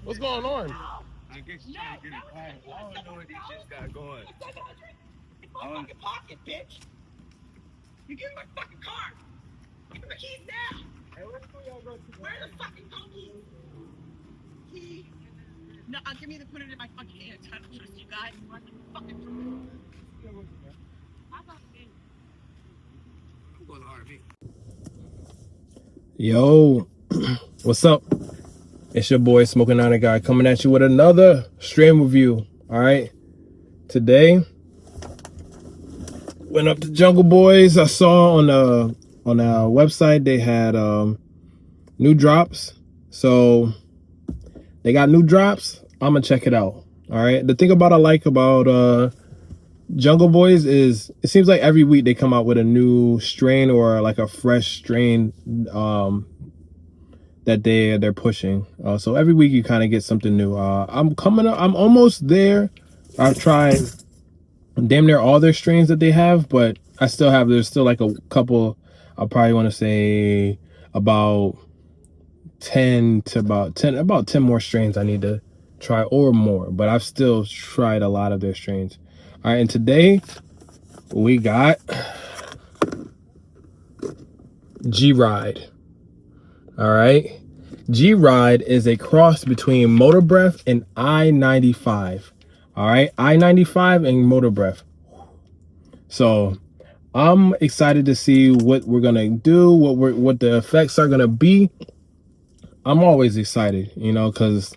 What's going on? I guess you're trying to get it quiet. I don't know what these shits got going. It's my fucking pocket, bitch. You give me my fucking car. Give me my keys now. Hey, where the fuck y'all go to? Where the fucking keys? Key. No, give me the put it in my fucking hands. I don't trust you guys. What the fucking I'm not in. I'm going to R&B. Yo, what's up? It's your boy Smokin Niner guy coming at you with another stream review. All right, today went up to Jungle Boys. I saw on our website they had new drops, so they got new drops. I'm gonna check it out. All right. The thing I like about Jungle Boys is it seems like every week they come out with a new strain or like a fresh strain that they're pushing. So every week you kind of get something new. I'm almost there. I've tried damn near all their strains that they have, but there's still like a couple. I'll probably want to say about 10 more strains I need to try or more, but I've still tried a lot of their strains. All right, and today we got G-Ride. All right, G-Ride is a cross between Motor Breath and I-95. All right, I-95 and Motor Breath. So I'm excited to see what we're gonna do, what the effects are gonna be. I'm always excited, you know, because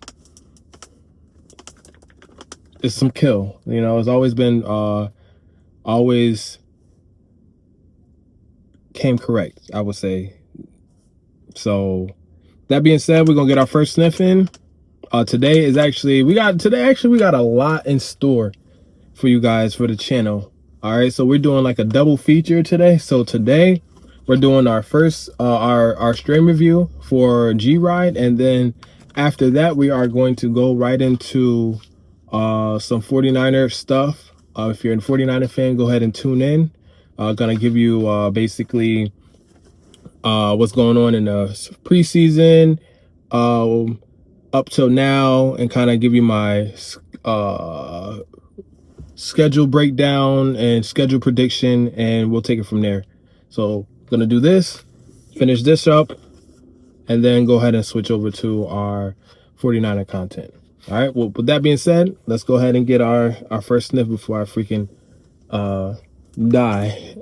it's some kill. You know, it's always been always came correct, I would say. So that being said, we're gonna get our first sniff in. Today we got a lot in store for you guys for the channel. All right, so we're doing like a double feature today. So today we're doing our first our stream review for G-Ride, and then after that we are going to go right into some 49er stuff. If you're a 49er fan, go ahead and tune in. Gonna give you basically what's going on in the preseason up till now, and kind of give you my schedule breakdown and schedule prediction, and we'll take it from there. So gonna do this, finish this up, and then go ahead and switch over to our 49er content. All right, well, with that being said, let's go ahead and get our first sniff before I freaking die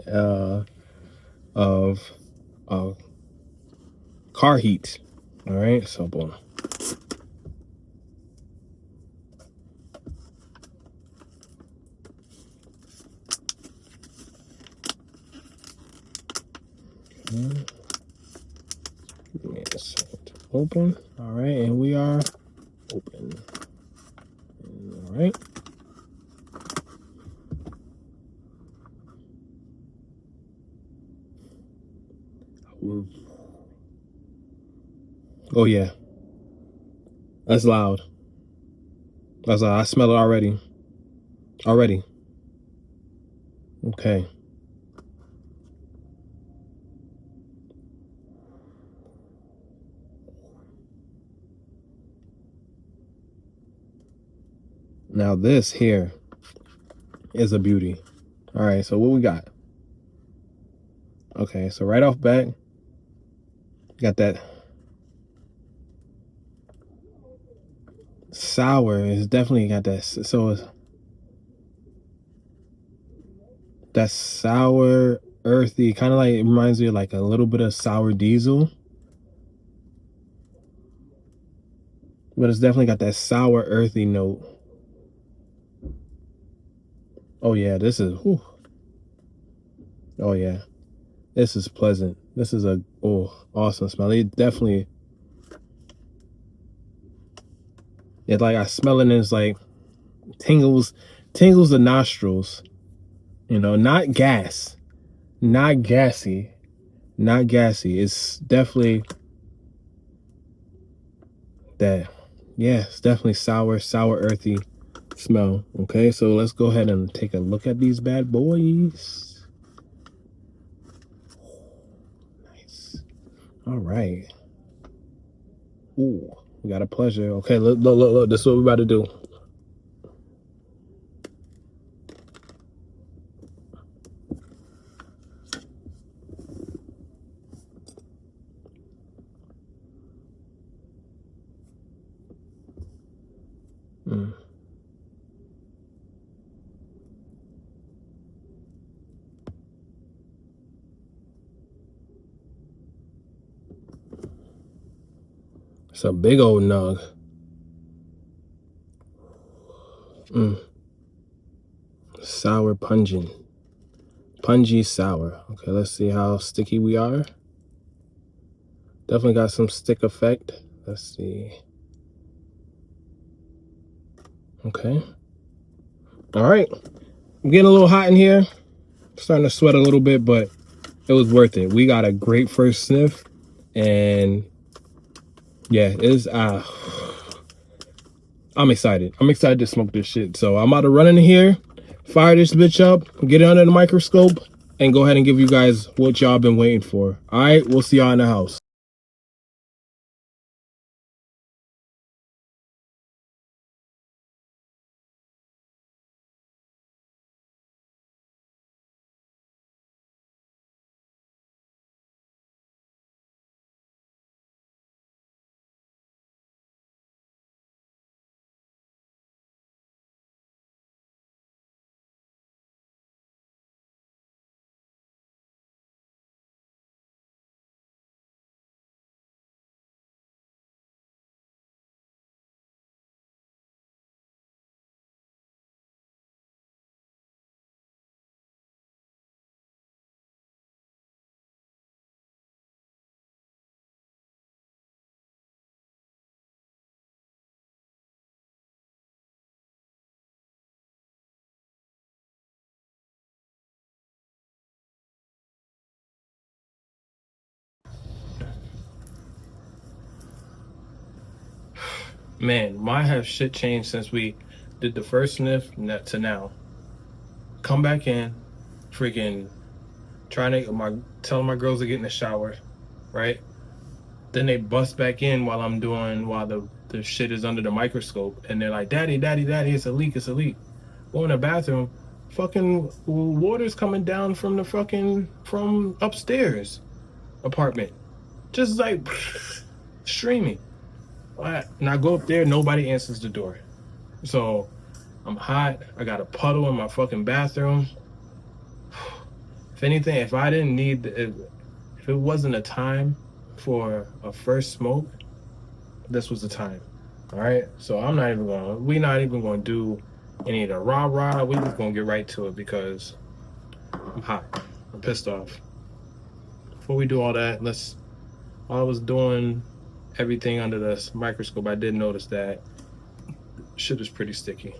of car heat. All right, so boom. Give me a second to open. All right, and we are open. All right. Oh yeah, that's loud. That's loud. I smell it already. Okay. Now this here is a beauty. All right, so what we got? Okay, so right off bat, got that sour. It's definitely got that. So it's that sour, earthy, kind of like, it reminds me of like a little bit of sour diesel. But it's definitely got that sour, earthy note. Oh yeah, this is, whew. Oh yeah, this is pleasant. This is a awesome smell. It definitely, it's like I smell it and it's like tingles the nostrils. You know, not gas, not gassy. It's definitely that. Yeah, it's definitely sour, earthy smell. Okay, so let's go ahead and take a look at these bad boys. Nice. All right. Ooh, We got a pleasure. Okay, look. This is what we about to do. It's a big old nug. Sour pungent. Pungy sour. Okay, let's see how sticky we are. Definitely got some stick effect. Let's see. Okay. All right. I'm getting a little hot in here. Starting to sweat a little bit, but it was worth it. We got a great first sniff. And yeah, I'm excited. I'm excited to smoke this shit. So I'm about to run in here, fire this bitch up, get it under the microscope, and go ahead and give you guys what y'all been waiting for. All right, we'll see y'all in the house. Man, my have shit changed since we did the first sniff to now. Come back in, freaking telling my girls to get in the shower, right? Then they bust back in while the shit is under the microscope, and they're like, "Daddy, it's a leak, it's a leak." Go in the bathroom, fucking water's coming down from upstairs apartment, just like streaming. And I go up there, nobody answers the door. So I'm hot. I got a puddle in my fucking bathroom. If anything, if it wasn't a time for a first smoke, this was the time. All right. So we're not even going to do any of the rah-rah. We just going to get right to it because I'm hot. I'm pissed off. Before we do all that, while I was doing everything under this microscope, I did notice that shit is pretty sticky.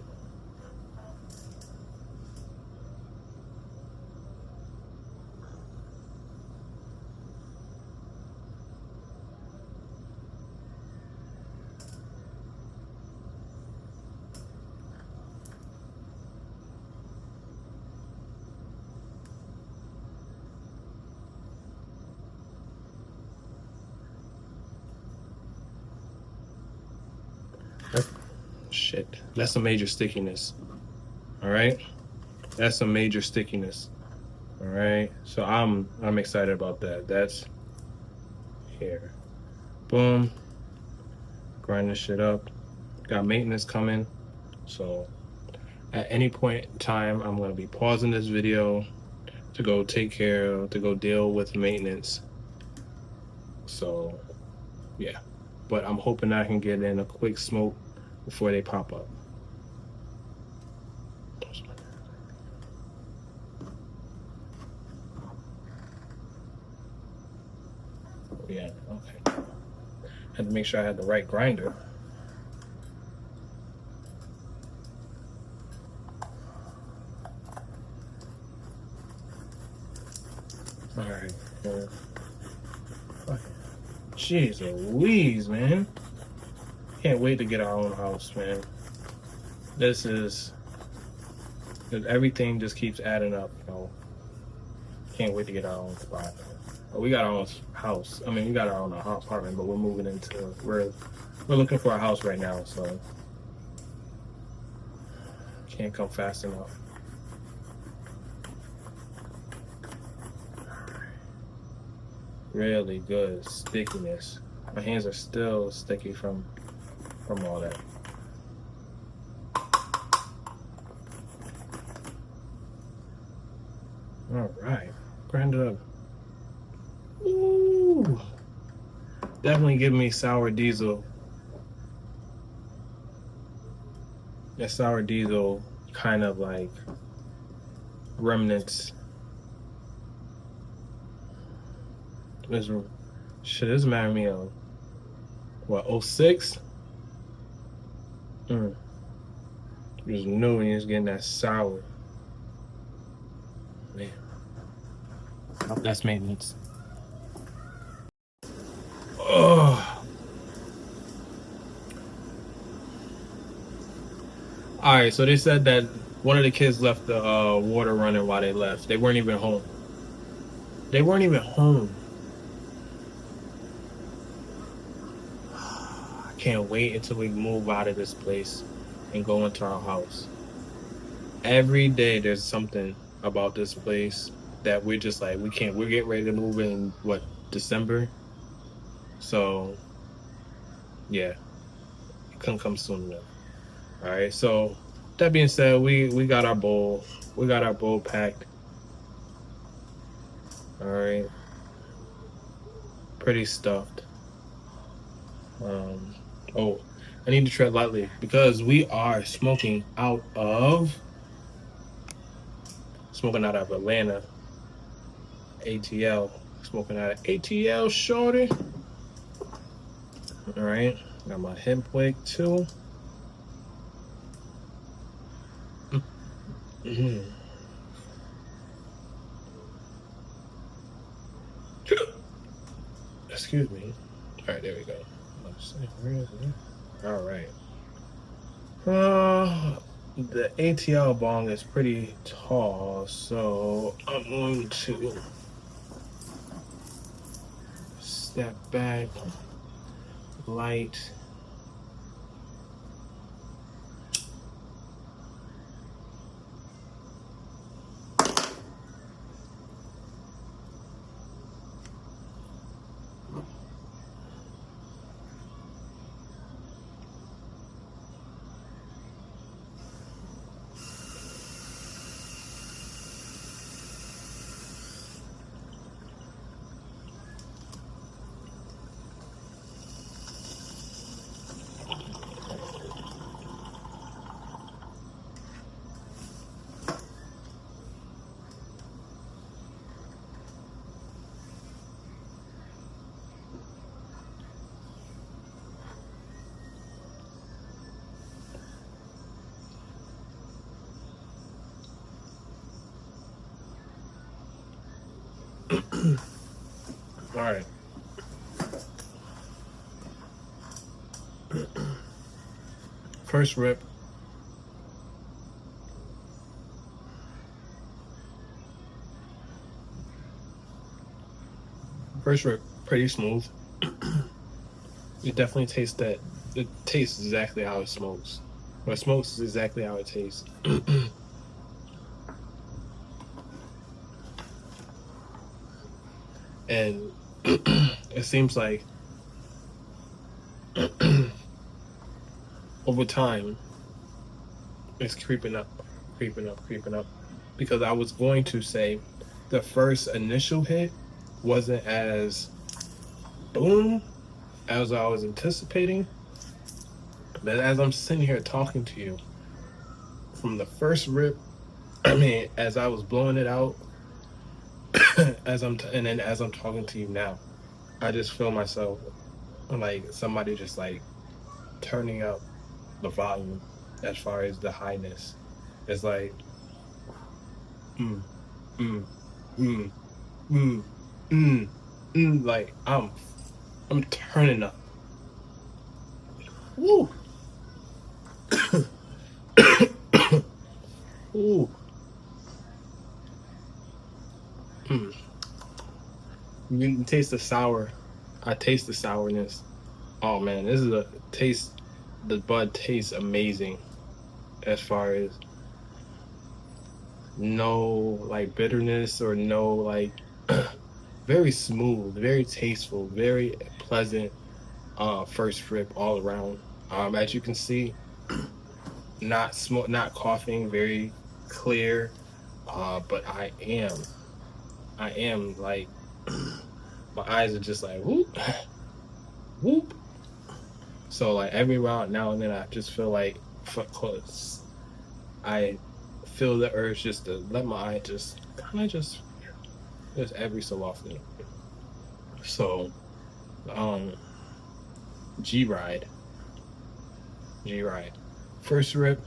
Shit, that's some major stickiness. All right, that's some major stickiness. All right, so I'm excited about that. That's here. Boom. Grind this shit up. Got maintenance coming, so at any point in time, I'm gonna be pausing this video to go deal with maintenance. So yeah, but I'm hoping I can get in a quick smoke before they pop up. Yeah, okay. Had to make sure I had the right grinder. All right. Jeez Louise, man. Can't wait to get our own house, man. Everything just keeps adding up, you know. Can't wait to get our own spot. We got our own house. I mean, we got our own apartment, but we're We're looking for a house right now, so can't come fast enough. Really good stickiness. My hands are still sticky from all that. All right, grind it up. Ooh, definitely give me sour diesel. That sour diesel kind of like remnants. This shit is marrying me on what 06? Just knew when you was getting that sour. Man, that's maintenance. Oh. All right, so they said that one of the kids left the water running while they left. They weren't even home. They weren't even home. I can't wait until we move out of this place and go into our house. Every day there's something about this place that we're just like, we're getting ready to move in December. So yeah, it couldn't come soon enough. All right, so that being said, we got our bowl. We got our bowl packed. All right, pretty stuffed. Oh, I need to tread lightly because we are smoking out of Atlanta, ATL, smoking out of ATL, shorty. All right, got my hemp wig too. Excuse me. All right, there we go. All right. The ATL bong is pretty tall, so I'm going to step back, light. All right. First rip. First rip, pretty smooth. You definitely taste that. It tastes exactly how it smokes. What it smokes is exactly how it tastes. And it seems like over time it's creeping up. Because I was going to say the first initial hit wasn't as boom as I was anticipating. But as I'm sitting here talking to you, from the first rip, as I was blowing it out, and then as I'm talking to you now, I just feel myself like somebody just like turning up the volume as far as the highness. It's like like I'm turning up. Woo. Ooh. You can taste the sour. I taste the sourness. Oh man, this is a taste. The bud tastes amazing as far as no like bitterness or no like very smooth, very tasteful, very pleasant first rip all around. As you can see, not smoke, not coughing, very clear. But I am like my eyes are just like whoop, whoop. So like every round now and then I just feel like close. I feel the urge just to let my eye just kind of just every so often. So um G ride, G ride, first rip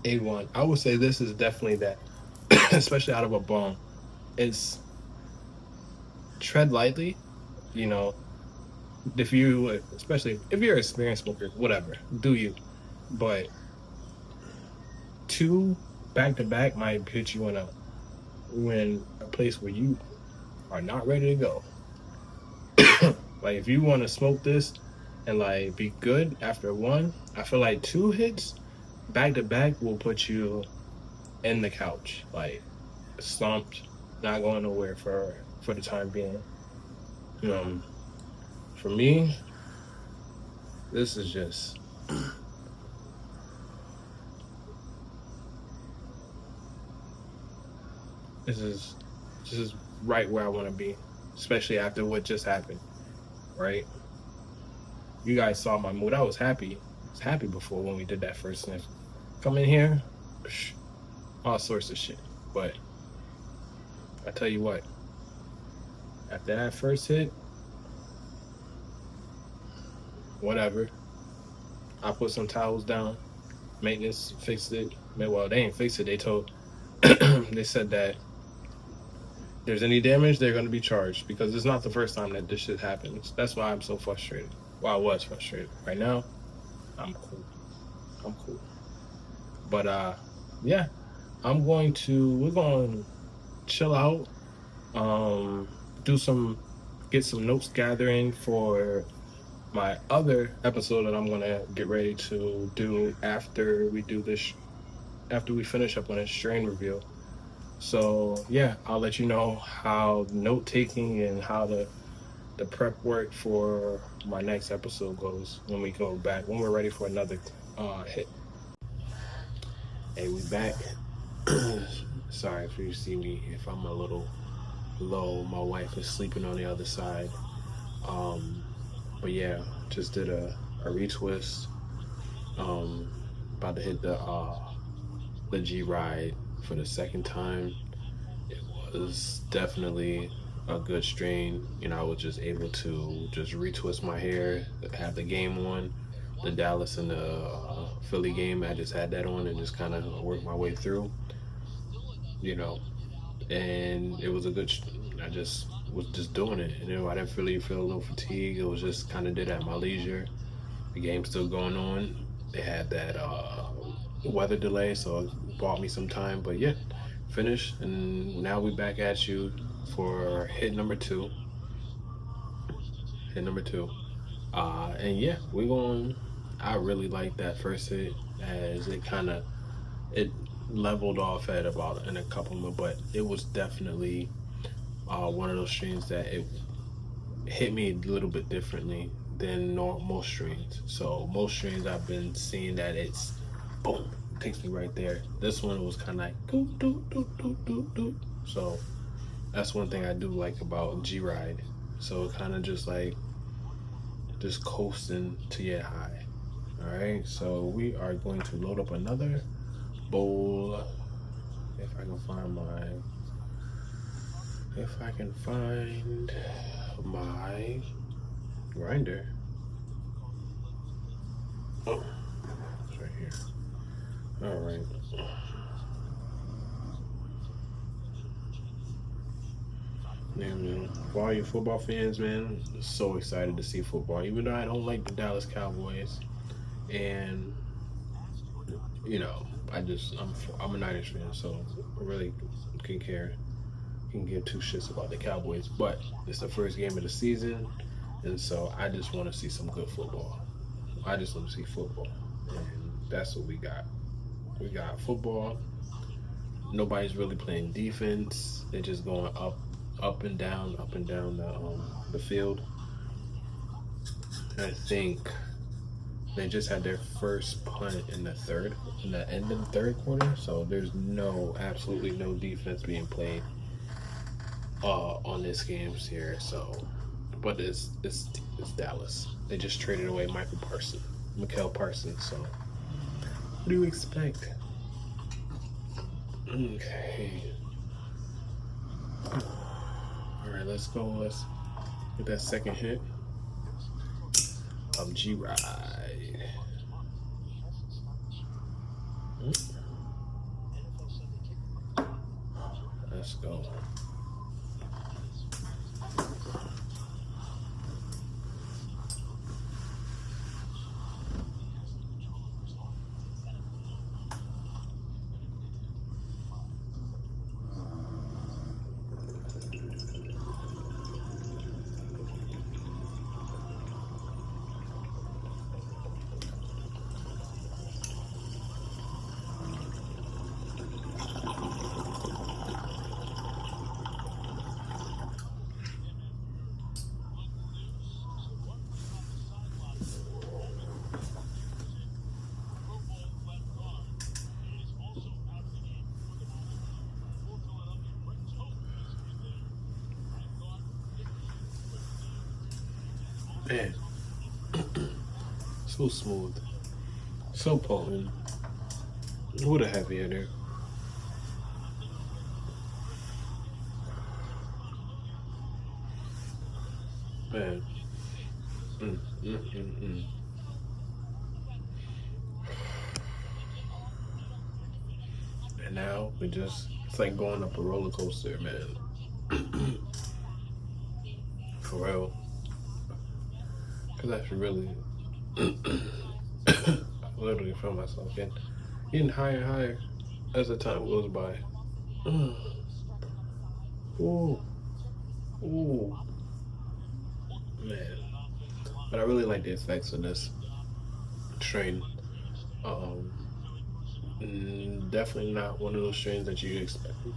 A1. I would say this is definitely that, especially out of a bong. It's tread lightly, you know. If you, especially if you're an experienced smoker, whatever, do you? But two back to back might put you in a place where you are not ready to go. Like if you want to smoke this and like be good after one, I feel like two hits back to back will put you in the couch, like slumped, not going nowhere for the time being. Um, for me, this is just this is this is right where I want to be, especially after what just happened. Right? You guys saw my mood. I was happy. I was happy before when we did that first sniff. Come in here, psh, all sorts of shit. But I tell you what, after that first hit, whatever. I put some towels down. Maintenance fixed it. Well, they ain't fixed it. They told they said that there's any damage, they're going to be charged because it's not the first time that this shit happens. That's why I'm so frustrated. Well, I was frustrated. Right now, I'm cool. I'm cool. But yeah, we're going to chill out, um, do some, get some notes gathering for my other episode that I'm going to get ready to do after we do this, after we finish up on a strain review. So yeah, I'll let you know how note taking and how the prep work for my next episode goes when we go back when we're ready for another hit. Hey, we back. Sorry if you see me if I'm a little low. My wife is sleeping on the other side. Um, but yeah, just did a retwist. Um, about to hit the G ride for the second time. It was definitely a good strain. You know, I was just able to just retwist my hair, have the game on, the Dallas and the Philly game. I just had that on and just kind of worked my way through, you know. And it was a good. I just was just doing it. You know, I didn't really feel no fatigue. It was just kind of did at my leisure. The game's still going on. They had that weather delay, so it bought me some time. But yeah, finished, and now we back at you for hit number two. Hit number two. And yeah, we're going. I really like that first hit as it kind of it leveled off at about in a couple of, but it was definitely one of those streams that it hit me a little bit differently than most streams. So most streams I've been seeing that it's boom, takes me right there. This one was kind of like doo, doo, doo, doo, doo, doo. So that's one thing I do like about G Ride. So kind of just like just coasting to get high. All right, so we are going to load up another bowl. If I can find my grinder. Oh, it's right here. All right. Yeah, man. For all you football fans, man, so excited to see football. Even though I don't like the Dallas Cowboys, and you know, I'm a Niners fan, so I really can care. Can give two shits about the Cowboys, but it's the first game of the season, And so I just want to see some good football. I just want to see football. And that's what we got. We got football. Nobody's really playing defense. They're just going up and down the field. And I think they just had their first punt in the end of the third quarter. So there's absolutely no defense being played on this games here. So, but it's Dallas. They just traded away Michael Parsons. So, what do you expect? Okay. All right, let's go. Let's get that second hit of G Ride. Let's go. Man, so smooth, so potent. What a heavy hitter. Man. And now it's like going up a roller coaster, man. For real. Because that's really, I literally feel myself getting higher and higher as the time goes by. Ooh. Ooh. Man. But I really like the effects of this strain. Definitely not one of those strains that you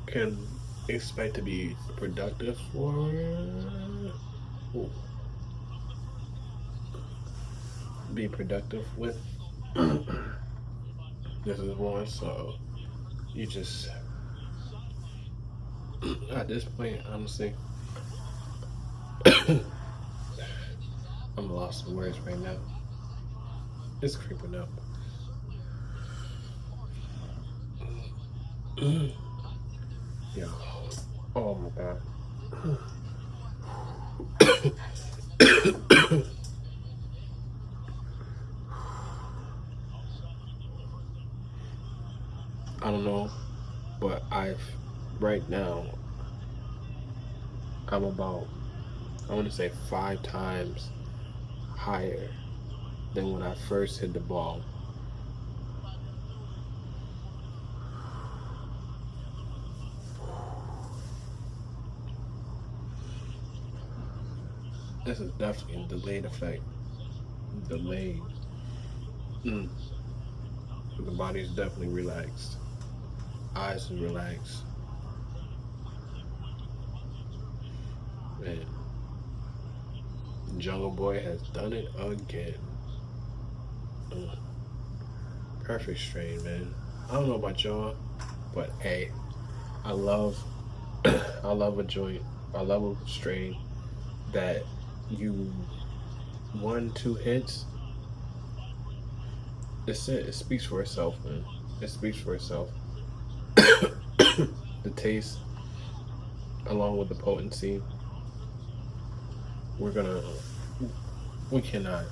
can expect to be productive for. Ooh. Be productive with. This is one, so you just at this point, honestly, I'm lost in words right now. It's creeping up. Yeah. Oh my god. I don't know, but right now, I'm about, I want to say 5 times higher than when I first hit the ball. This is definitely a delayed effect. Delayed. The body is definitely relaxed. Eyes are relaxed. Man. Jungle Boy has done it again. Perfect strain, man. I don't know about y'all, but hey, I love a joint. I love a strain that you 1-2 hits. It's it. It speaks for itself, man. It speaks for itself. The taste, along with the potency, we cannot.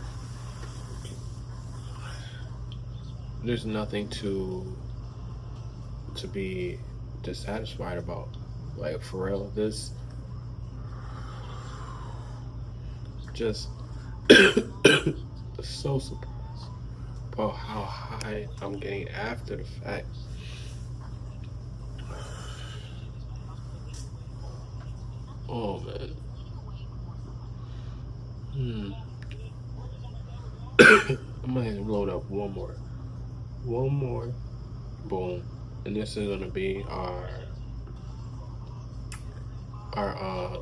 There's nothing to be dissatisfied about. Like, for real, this just so surprised about how high I'm getting after the fact. Oh man. I'm gonna load up one more. Boom. And this is gonna be our our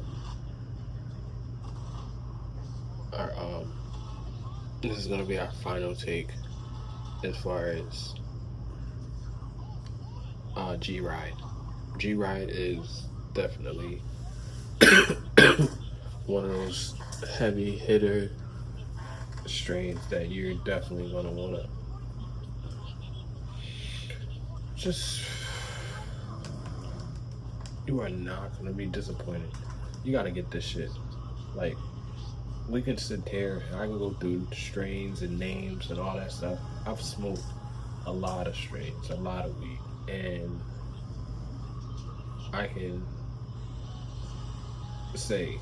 this is gonna be our final take as far as G Ride. G Ride is definitely one of those heavy hitter strains that you're definitely gonna wanna just, you are not gonna be disappointed. You gotta get this shit. Like, we can sit here and I can go through strains and names and all that stuff. I've smoked a lot of strains, a lot of weed, and I can say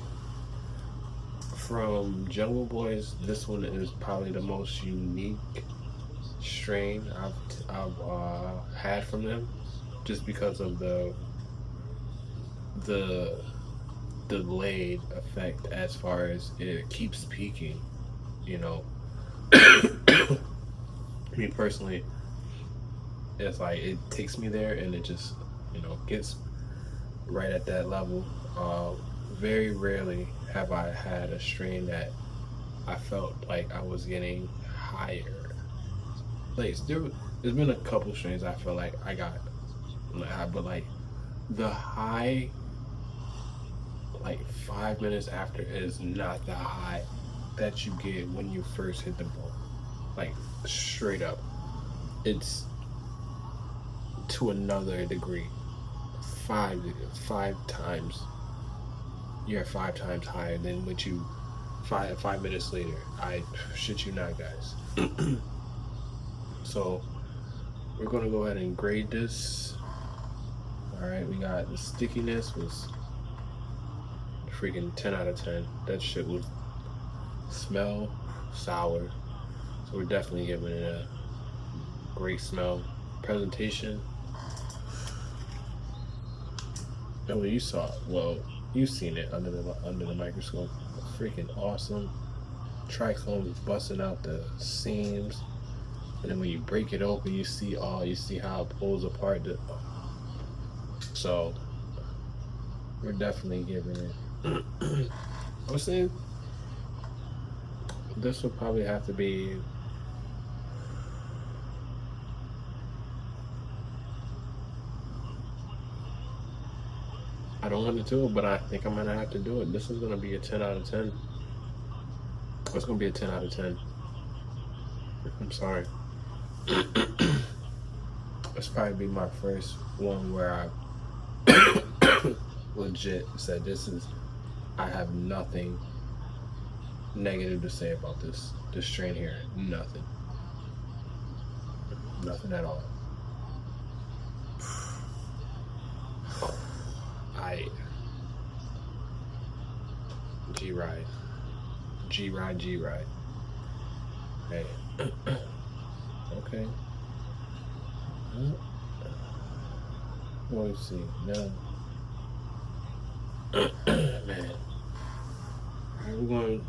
from Jungle Boys, this one is probably the most unique strain I've had from them, just because of the delayed effect as far as it keeps peaking. You know, me personally, it's like it takes me there and it just, gets right at that level. Very rarely have I had a strain that I felt like I was getting higher. Like there's been a couple strains I feel like I got high, but like the high, like 5 minutes after, is not the high that you get when you first hit the ball. Like straight up, it's to another degree. Five times. You're 5 times higher than what you 5 minutes later. I shit you not, guys. So we're gonna go ahead and grade this. All right, we got the stickiness was freaking 10 out of 10. That shit was smell sour. So we're definitely giving it a great smell. Presentation. Oh, you saw it. Well, you've seen it under the microscope. Freaking awesome. Trichomes busting out the seams, and then when you break it open, you see how it pulls apart. So we're definitely giving it. I was saying this would probably have to be. I don't want to do it, but I think I'm gonna have to do it. This is gonna be a 10 out of 10. It's gonna be a 10 out of 10. I'm sorry. It's probably be my first one where I legit said I have nothing negative to say about this strain here. Nothing at all. G ride. Hey. Okay. Let's see. No. Man. Alright, we're going to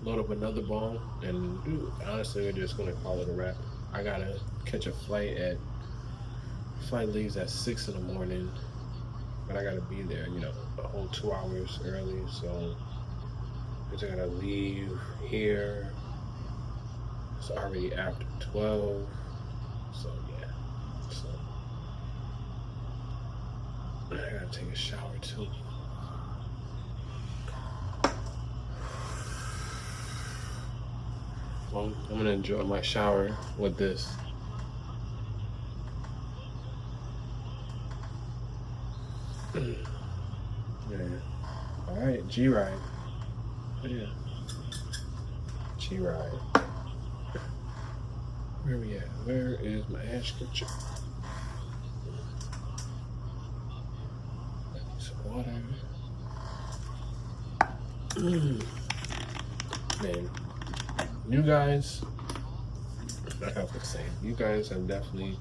load up another ball, and honestly, we're just going to call it a wrap. I got to catch a flight leaves at 6 in the morning, but I got to be there, a whole 2 hours early, so I got to leave here. It's already after 12, so yeah. So I gotta take a shower too. Well, I'm gonna enjoy my shower with this. Yeah. All right, G Ride. Yeah. G Ride. Where we at? Where is my ash ketchup? I need some water. Man, you guys, I have to say, you guys have definitely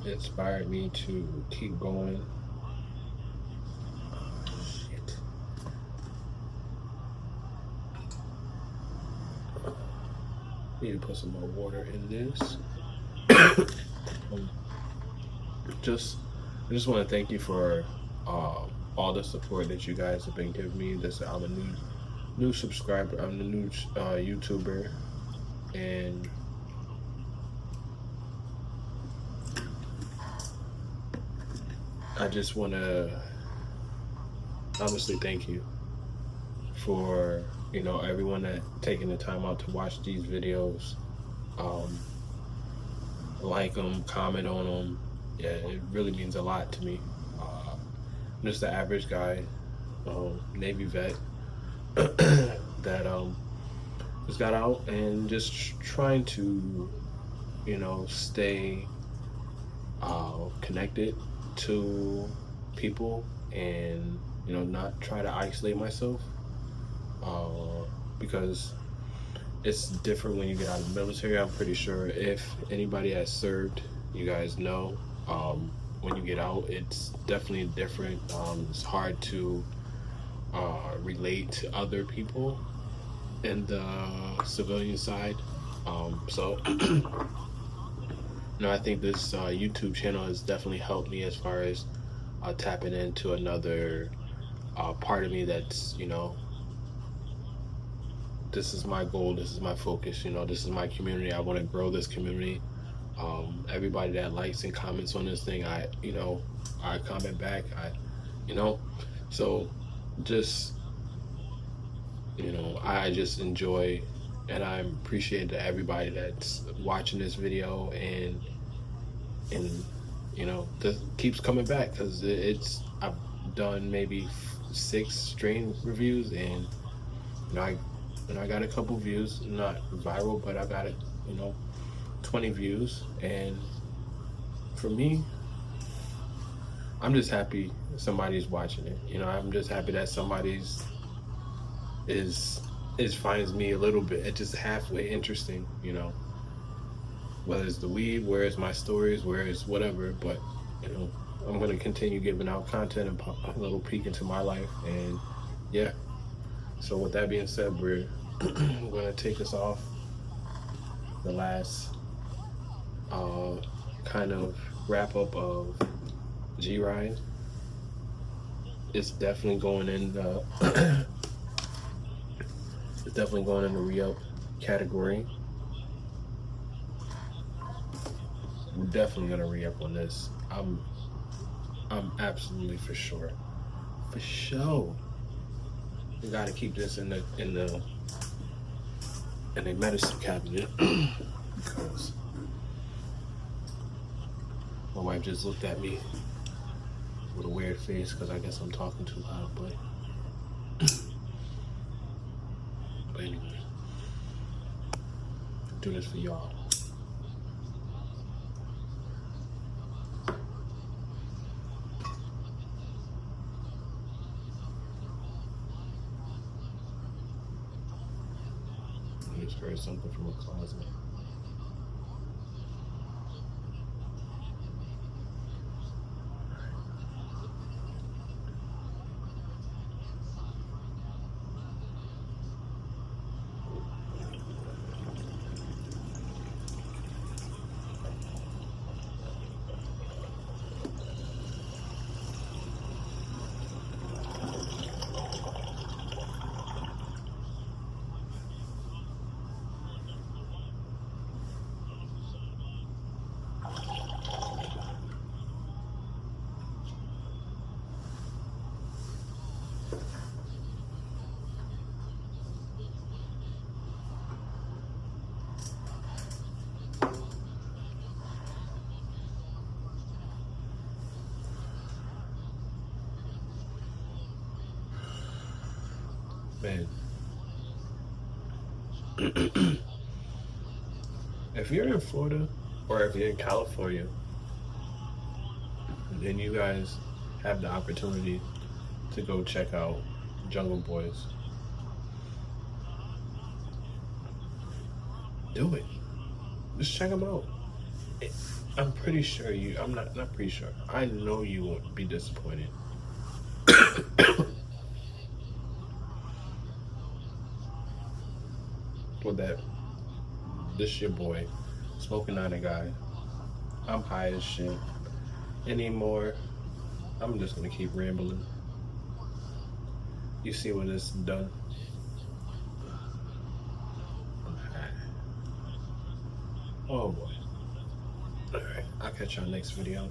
inspired me to keep going. Need to put some more water in this. just I just want to thank you for all the support that you guys have been giving me. I'm a new subscriber. I'm the new YouTuber, and I just want to honestly thank you for everyone that taking the time out to watch these videos, like them, comment on them. Yeah, it really means a lot to me. I'm just the average guy, Navy vet that just got out and just trying to stay connected to people, and not try to isolate myself, because it's different when you get out of the military. I'm pretty sure if anybody has served, you guys know, when you get out, it's definitely different. It's hard to relate to other people in the civilian side. So I think this YouTube channel has definitely helped me as far as tapping into another part of me that's, this is my goal, this is my focus, this is my community. I want to grow this community. Everybody that likes and comments on this thing, I comment back. So just, I just enjoy, and I appreciate that everybody that's watching this video and that keeps coming back, because I've done maybe 6 strain reviews, and I got a couple views, not viral, but I got 20 views, and for me, I'm just happy somebody's watching it. I'm just happy that somebody's finds me a little bit, just halfway interesting, whether it's the weed, where it's my stories, where it's whatever, but I'm going to continue giving out content and a little peek into my life. And yeah, so with that being said, we're going to take us off the last kind of wrap up of G-Ride. It's definitely going in the it's definitely going in the re-up category. We're definitely gonna re-up on this. I'm absolutely for sure. For sure. We gotta keep this in the medicine cabinet because my wife just looked at me with a weird face because I guess I'm talking too loud, but anyway, do this for y'all. I just heard something from a closet. Man, if you're in Florida or if you're in California, then you guys have the opportunity to go check out Jungle Boys. Do it. Just check them out. I'm pretty sure I'm not pretty sure. I know you won't be disappointed. With that This your boy, Smokin Niner guy. I'm high as shit. Anymore, I'm just gonna keep rambling. You see when it's done. Oh boy. Alright, I'll catch y'all next video.